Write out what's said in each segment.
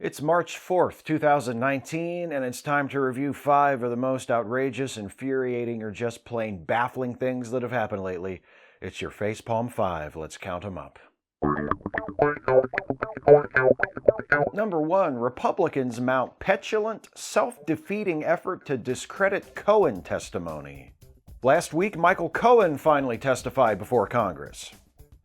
It's March 4th, 2019, and it's time to review 5 of the most outrageous, infuriating, or just plain baffling things that have happened lately. It's your Facepalm 5. Let's count them up. Number 1. Republicans mount petulant, self-defeating effort to discredit Cohen testimony. Last week, Michael Cohen finally testified before Congress.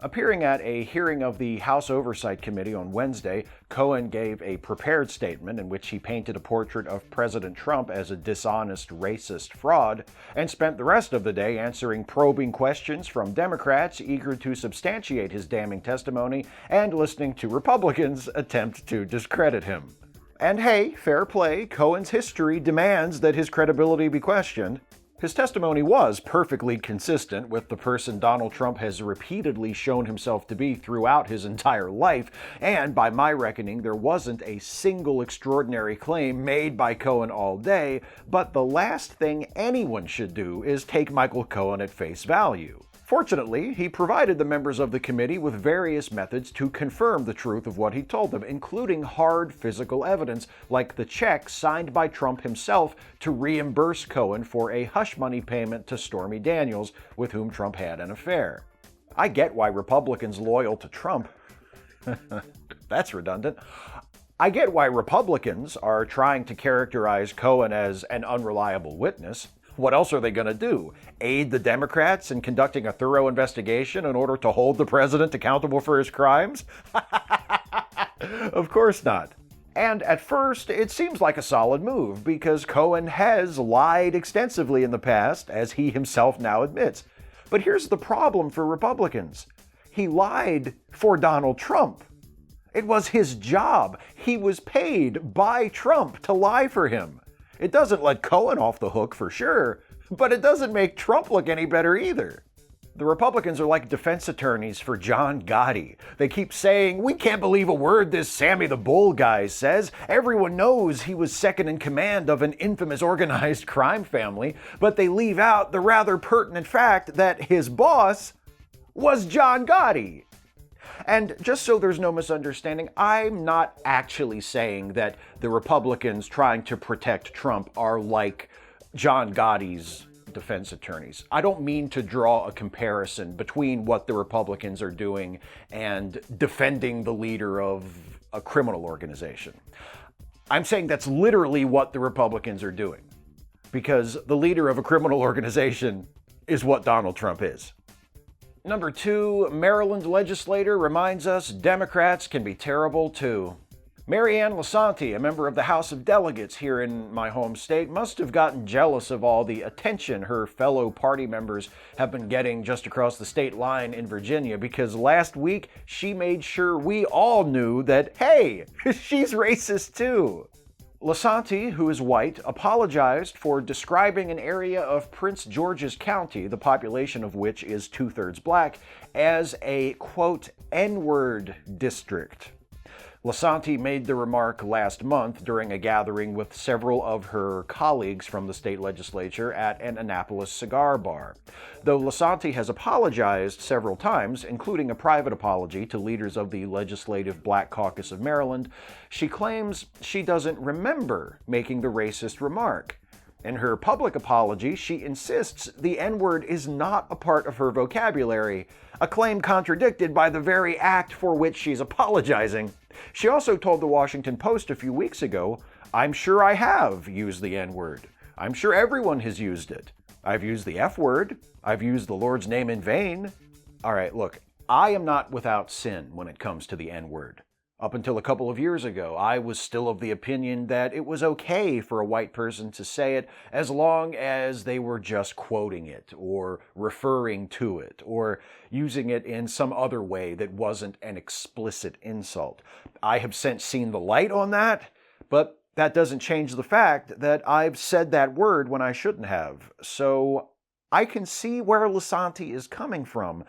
Appearing at a hearing of the House Oversight Committee on Wednesday, Cohen gave a prepared statement in which he painted a portrait of President Trump as a dishonest, racist fraud, and spent the rest of the day answering probing questions from Democrats eager to substantiate his damning testimony and listening to Republicans attempt to discredit him. And hey, fair play, Cohen's history demands that his credibility be questioned. His testimony was perfectly consistent with the person Donald Trump has repeatedly shown himself to be throughout his entire life, and by my reckoning, there wasn't a single extraordinary claim made by Cohen all day, but the last thing anyone should do is take Michael Cohen at face value. Fortunately, he provided the members of the committee with various methods to confirm the truth of what he told them, including hard physical evidence, like the check signed by Trump himself to reimburse Cohen for a hush money payment to Stormy Daniels, with whom Trump had an affair. I get why Republicans loyal to Trump that's redundant. I get why Republicans are trying to characterize Cohen as an unreliable witness. What else are they going to do? Aid the Democrats in conducting a thorough investigation in order to hold the president accountable for his crimes? Of course not. And at first, it seems like a solid move, because Cohen has lied extensively in the past, as he himself now admits. But here's the problem for Republicans. He lied for Donald Trump. It was his job. He was paid by Trump to lie for him. It doesn't let Cohen off the hook for sure, but it doesn't make Trump look any better either. The Republicans are like defense attorneys for John Gotti. They keep saying, "We can't believe a word this Sammy the Bull guy says. Everyone knows he was second in command of an infamous organized crime family," but they leave out the rather pertinent fact that his boss was John Gotti. And just so there's no misunderstanding, I'm not actually saying that the Republicans trying to protect Trump are like John Gotti's defense attorneys. I don't mean to draw a comparison between what the Republicans are doing and defending the leader of a criminal organization. I'm saying that's literally what the Republicans are doing, because the leader of a criminal organization is what Donald Trump is. Number 2, Maryland legislator reminds us Democrats can be terrible too. Marianne Lasanti, a member of the House of Delegates here in my home state, must have gotten jealous of all the attention her fellow party members have been getting just across the state line in Virginia, because last week she made sure we all knew that, hey, she's racist too. Lasanti, who is white, apologized for describing an area of Prince George's County, the population of which is 2/3 black, as a, quote, N-word district. Lasanti made the remark last month during a gathering with several of her colleagues from the state legislature at an Annapolis cigar bar. Though Lasanti has apologized several times, including a private apology to leaders of the Legislative Black Caucus of Maryland, she claims she doesn't remember making the racist remark. In her public apology, she insists the N-word is not a part of her vocabulary, a claim contradicted by the very act for which she's apologizing. She also told the Washington Post a few weeks ago, "I'm sure I have used the N-word. I'm sure everyone has used it. I've used the F-word. I've used the Lord's name in vain." All right, look, I am not without sin when it comes to the N-word. Up until a couple of years ago, I was still of the opinion that it was okay for a white person to say it as long as they were just quoting it, or referring to it, or using it in some other way that wasn't an explicit insult. I have since seen the light on that, but that doesn't change the fact that I've said that word when I shouldn't have. So I can see where Lasanti is coming from,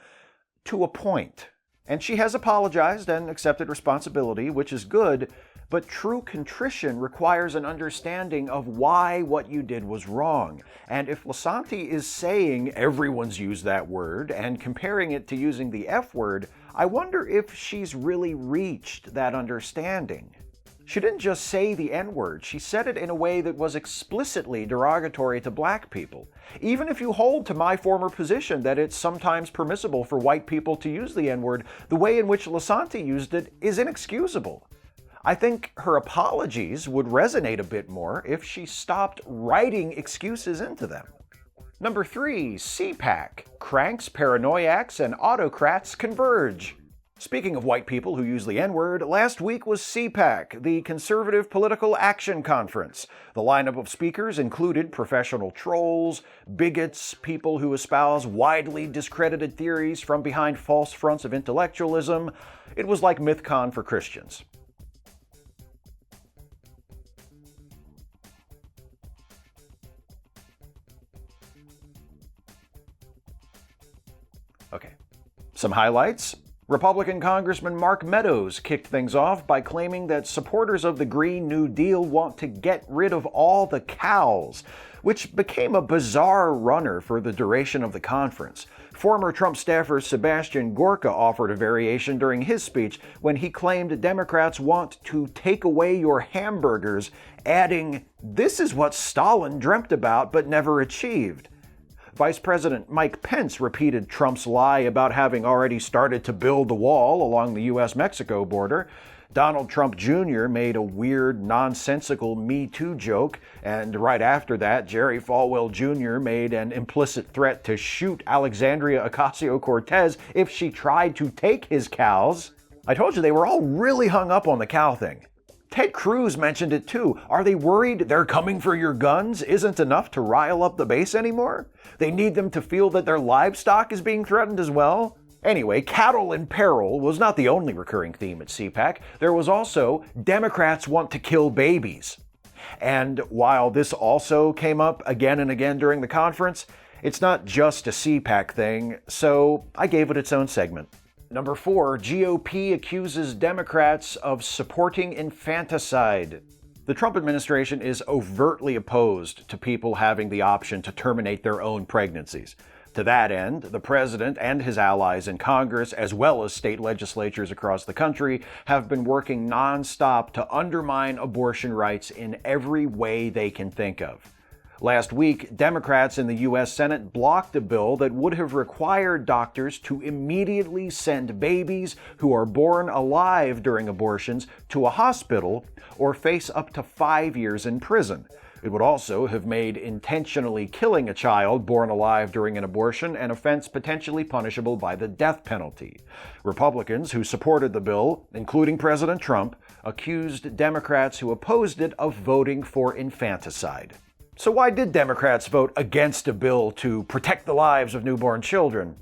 to a point. And she has apologized and accepted responsibility, which is good, but true contrition requires an understanding of why what you did was wrong. And if Lasanti is saying everyone's used that word and comparing it to using the F word, I wonder if she's really reached that understanding. She didn't just say the N-word, she said it in a way that was explicitly derogatory to black people. Even if you hold to my former position that it's sometimes permissible for white people to use the N-word, the way in which Lasante used it is inexcusable. I think her apologies would resonate a bit more if she stopped writing excuses into them. Number 3, CPAC. Cranks, paranoiacs, and autocrats converge. Speaking of white people who use the N-word, last week was CPAC, the Conservative Political Action Conference. The lineup of speakers included professional trolls, bigots, people who espouse widely discredited theories from behind false fronts of intellectualism. It was like MythCon for Christians. Okay, some highlights. Republican Congressman Mark Meadows kicked things off by claiming that supporters of the Green New Deal want to get rid of all the cows, which became a bizarre runner for the duration of the conference. Former Trump staffer Sebastian Gorka offered a variation during his speech when he claimed Democrats want to take away your hamburgers, adding, "This is what Stalin dreamt about but never achieved." Vice President Mike Pence repeated Trump's lie about having already started to build the wall along the U.S.-Mexico border. Donald Trump Jr. made a weird, nonsensical Me Too joke, and right after that, Jerry Falwell Jr. made an implicit threat to shoot Alexandria Ocasio-Cortez if she tried to take his cows. I told you they were all really hung up on the cow thing. Ted Cruz mentioned it too. Are they worried they're coming for your guns isn't enough to rile up the base anymore? They need them to feel that their livestock is being threatened as well? Anyway, cattle in peril was not the only recurring theme at CPAC. There was also Democrats want to kill babies. And while this also came up again and again during the conference, it's not just a CPAC thing, so I gave it its own segment. Number 4, GOP accuses Democrats of supporting infanticide. The Trump administration is overtly opposed to people having the option to terminate their own pregnancies. To that end, the president and his allies in Congress, as well as state legislatures across the country, have been working nonstop to undermine abortion rights in every way they can think of. Last week, Democrats in the U.S. Senate blocked a bill that would have required doctors to immediately send babies who are born alive during abortions to a hospital or face up to 5 years in prison. It would also have made intentionally killing a child born alive during an abortion an offense potentially punishable by the death penalty. Republicans who supported the bill, including President Trump, accused Democrats who opposed it of voting for infanticide. So why did Democrats vote against a bill to protect the lives of newborn children?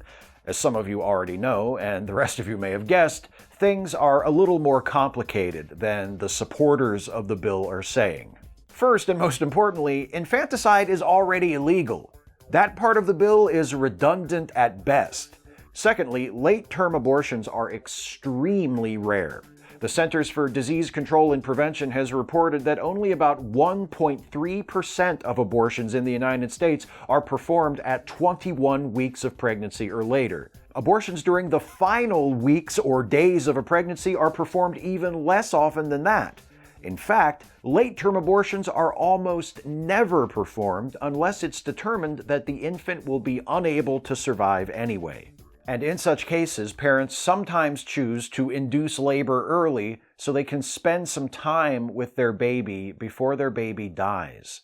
As some of you already know, and the rest of you may have guessed, things are a little more complicated than the supporters of the bill are saying. First, and most importantly, infanticide is already illegal. That part of the bill is redundant at best. Secondly, late-term abortions are extremely rare. The Centers for Disease Control and Prevention has reported that only about 1.3% of abortions in the United States are performed at 21 weeks of pregnancy or later. Abortions during the final weeks or days of a pregnancy are performed even less often than that. In fact, late-term abortions are almost never performed unless it's determined that the infant will be unable to survive anyway. And in such cases, parents sometimes choose to induce labor early so they can spend some time with their baby before their baby dies.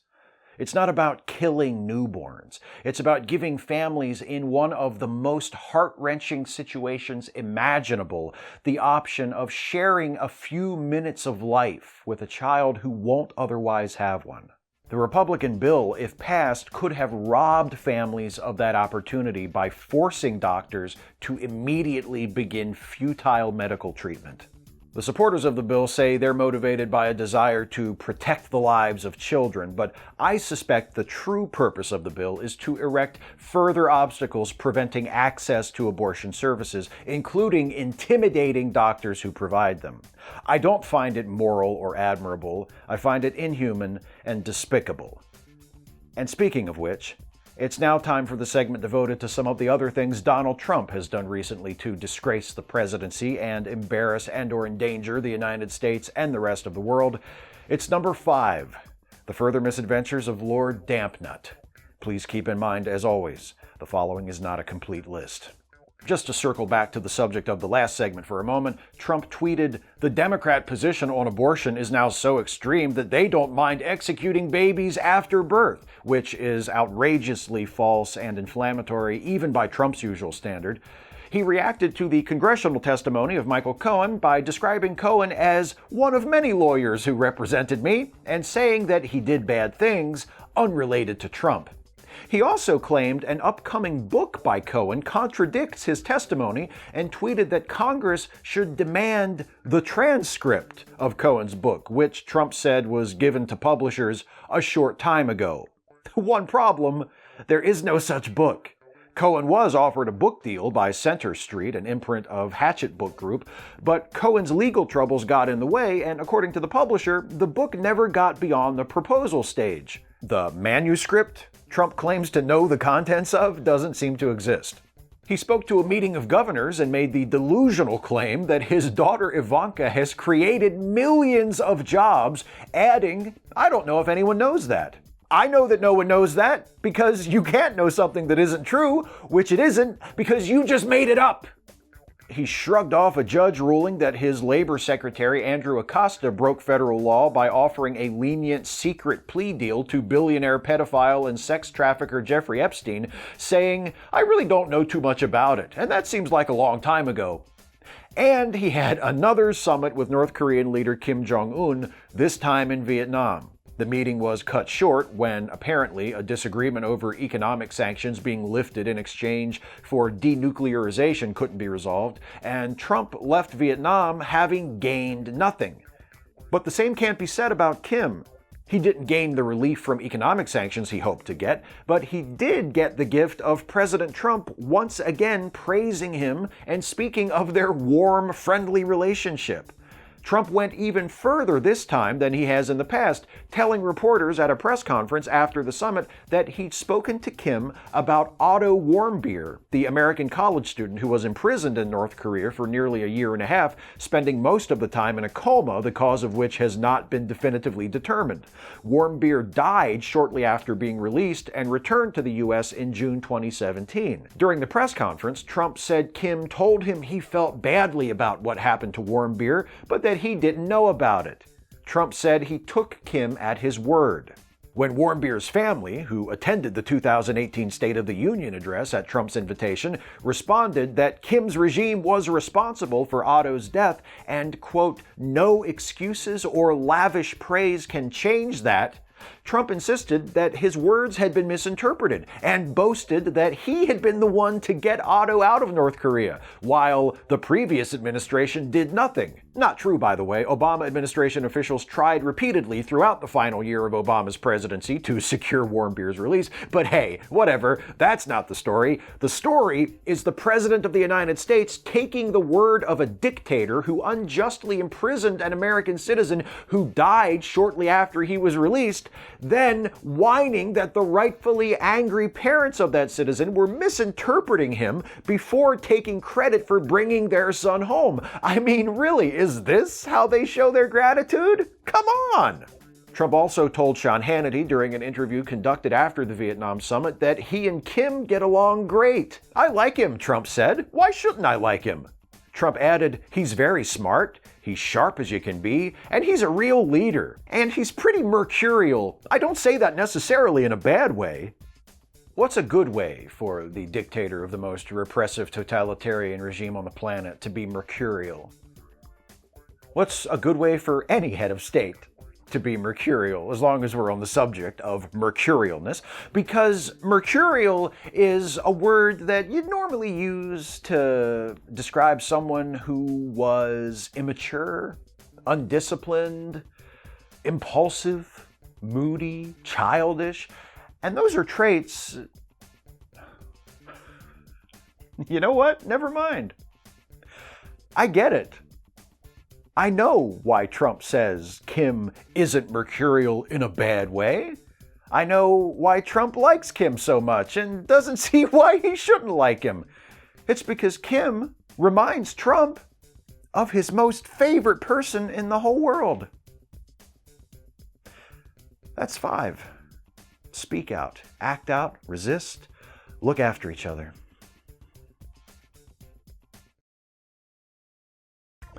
It's not about killing newborns. It's about giving families in one of the most heart-wrenching situations imaginable the option of sharing a few minutes of life with a child who won't otherwise have one. The Republican bill, if passed, could have robbed families of that opportunity by forcing doctors to immediately begin futile medical treatment. The supporters of the bill say they're motivated by a desire to protect the lives of children, but I suspect the true purpose of the bill is to erect further obstacles preventing access to abortion services, including intimidating doctors who provide them. I don't find it moral or admirable. I find it inhuman and despicable. And speaking of which, It's now time for the segment devoted to some of the other things Donald Trump has done recently to disgrace the presidency and embarrass and/or endanger the United States and the rest of the world. It's number 5, the further misadventures of Lord Dampnut. Please keep in mind, as always, the following is not a complete list. Just to circle back to the subject of the last segment for a moment, Trump tweeted, "The Democrat position on abortion is now so extreme that they don't mind executing babies after birth," which is outrageously false and inflammatory even by Trump's usual standard. He reacted to the congressional testimony of Michael Cohen by describing Cohen as one of many lawyers who represented me and saying that he did bad things unrelated to Trump. He also claimed an upcoming book by Cohen contradicts his testimony and tweeted that Congress should demand the transcript of Cohen's book, which Trump said was given to publishers a short time ago. One problem, there is no such book. Cohen was offered a book deal by Center Street, an imprint of Hatchet Book Group, but Cohen's legal troubles got in the way, and according to the publisher, the book never got beyond the proposal stage. The manuscript Trump claims to know the contents of doesn't seem to exist. He spoke to a meeting of governors and made the delusional claim that his daughter Ivanka has created millions of jobs, adding, "I don't know if anyone knows that. I know that no one knows that because you can't know something that isn't true, which it isn't because you just made it up." He shrugged off a judge ruling that his labor secretary, Andrew Acosta, broke federal law by offering a lenient secret plea deal to billionaire pedophile and sex trafficker Jeffrey Epstein, saying, "I really don't know too much about it, and that seems like a long time ago." And he had another summit with North Korean leader Kim Jong-un, this time in Vietnam. The meeting was cut short when, apparently, a disagreement over economic sanctions being lifted in exchange for denuclearization couldn't be resolved, and Trump left Vietnam having gained nothing. But the same can't be said about Kim. He didn't gain the relief from economic sanctions he hoped to get, but he did get the gift of President Trump once again praising him and speaking of their warm, friendly relationship. Trump went even further this time than he has in the past, telling reporters at a press conference after the summit that he'd spoken to Kim about Otto Warmbier, the American college student who was imprisoned in North Korea for nearly a year and a half, spending most of the time in a coma, the cause of which has not been definitively determined. Warmbier died shortly after being released and returned to the U.S. in June 2017. During the press conference, Trump said Kim told him he felt badly about what happened to Warmbier, but that he didn't know about it. Trump said he took Kim at his word. When Warmbier's family, who attended the 2018 State of the Union address at Trump's invitation, responded that Kim's regime was responsible for Otto's death and, quote, "no excuses or lavish praise can change that," Trump insisted that his words had been misinterpreted and boasted that he had been the one to get Otto out of North Korea, while the previous administration did nothing. Not true, by the way. Obama administration officials tried repeatedly throughout the final year of Obama's presidency to secure Warmbier's release, but hey, whatever, that's not the story. The story is the President of the United States taking the word of a dictator who unjustly imprisoned an American citizen who died shortly after he was released, then whining that the rightfully angry parents of that citizen were misinterpreting him before taking credit for bringing their son home. I mean, really, is this how they show their gratitude? Come on! Trump also told Sean Hannity during an interview conducted after the Vietnam summit that he and Kim get along great. "I like him," Trump said. "Why shouldn't I like him?" Trump added, "He's very smart, he's sharp as you can be, and he's a real leader. And he's pretty mercurial. I don't say that necessarily in a bad way." What's a good way for the dictator of the most repressive totalitarian regime on the planet to be mercurial? What's a good way for any head of state to be mercurial, as long as we're on the subject of mercurialness? Because mercurial is a word that you'd normally use to describe someone who was immature, undisciplined, impulsive, moody, childish, and those are traits... You know what? Never mind. I get it. I know why Trump says Kim isn't mercurial in a bad way. I know why Trump likes Kim so much and doesn't see why he shouldn't like him. It's because Kim reminds Trump of his most favorite person in the whole world. That's 5. Speak out, act out, resist, look after each other.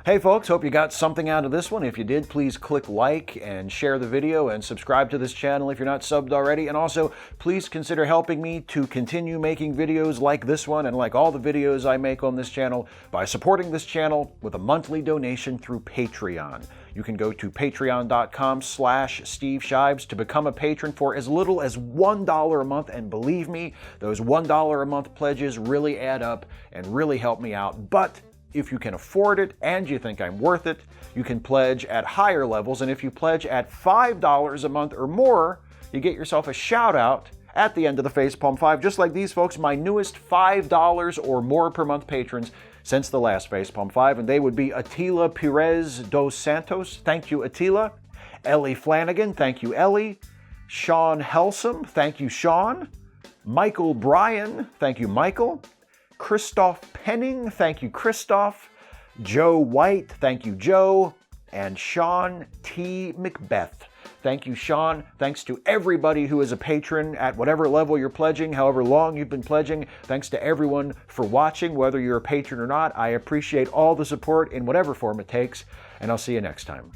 Hey folks, hope you got something out of this one. If you did, please click like and share the video and subscribe to this channel if you're not subbed already. And also, please consider helping me to continue making videos like this one and like all the videos I make on this channel by supporting this channel with a monthly donation through Patreon. You can go to patreon.com/Steve Shives to become a patron for as little as $1 a month. And believe me, those $1 a month pledges really add up and really help me out. But if you can afford it and you think I'm worth it, you can pledge at higher levels. And if you pledge at $5 a month or more, you get yourself a shout out at the end of the Facepalm 5, just like these folks, my newest $5 or more per month patrons since the last Facepalm 5. And they would be Attila Perez dos Santos. Thank you, Attila. Ellie Flanagan. Thank you, Ellie. Sean Helsum. Thank you, Sean. Michael Bryan. Thank you, Michael. Christoph Penning, thank you, Christoph. Joe White, thank you, Joe. And Sean T. Macbeth. Thank you, Sean. Thanks to everybody who is a patron at whatever level you're pledging, however long you've been pledging. Thanks to everyone for watching, whether you're a patron or not. I appreciate all the support in whatever form it takes, and I'll see you next time.